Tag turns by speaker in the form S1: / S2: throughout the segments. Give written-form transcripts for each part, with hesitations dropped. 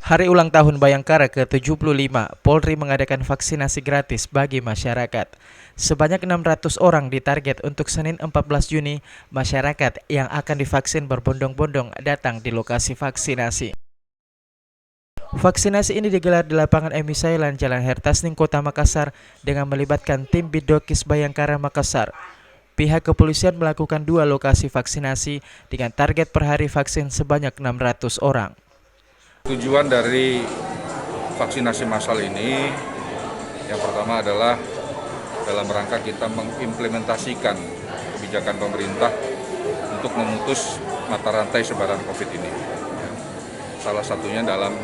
S1: Hari ulang tahun Bayangkara ke-75, Polri mengadakan vaksinasi gratis bagi masyarakat. Sebanyak 600 orang ditarget untuk Senin 14 Juni, masyarakat yang akan divaksin berbondong-bondong datang di lokasi vaksinasi. Vaksinasi ini digelar di lapangan Emi Sailan, Jalan Hertasning, Kota Makassar dengan melibatkan tim Bidokes Bayangkara Makassar. Pihak kepolisian melakukan 2 lokasi vaksinasi dengan target per hari vaksin sebanyak 600 orang.
S2: Tujuan dari vaksinasi massal ini yang pertama adalah dalam rangka kita mengimplementasikan kebijakan pemerintah untuk memutus mata rantai sebaran COVID ini. Salah satunya dalam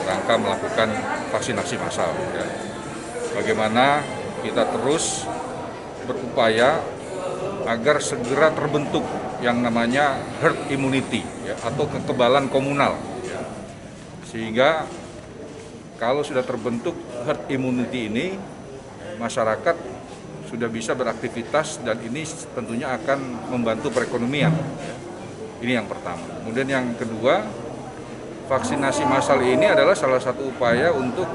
S2: rangka melakukan vaksinasi massal. Bagaimana kita terus berupaya agar segera terbentuk yang namanya herd immunity atau kekebalan komunal. Sehingga kalau sudah terbentuk herd immunity ini, masyarakat sudah bisa beraktivitas dan ini tentunya akan membantu perekonomian. Ini yang pertama. Kemudian yang kedua, vaksinasi massal ini adalah salah satu upaya untuk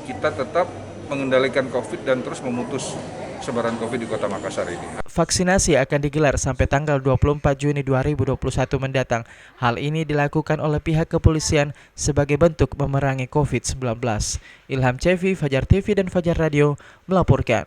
S2: kita tetap mengendalikan COVID dan terus memutus sebaran COVID di Kota Makassar ini.
S1: Vaksinasi akan digelar sampai tanggal 24 Juni 2021 mendatang. Hal ini dilakukan oleh pihak kepolisian sebagai bentuk memerangi COVID-19. Ilham Cevi, Fajar TV dan Fajar Radio melaporkan.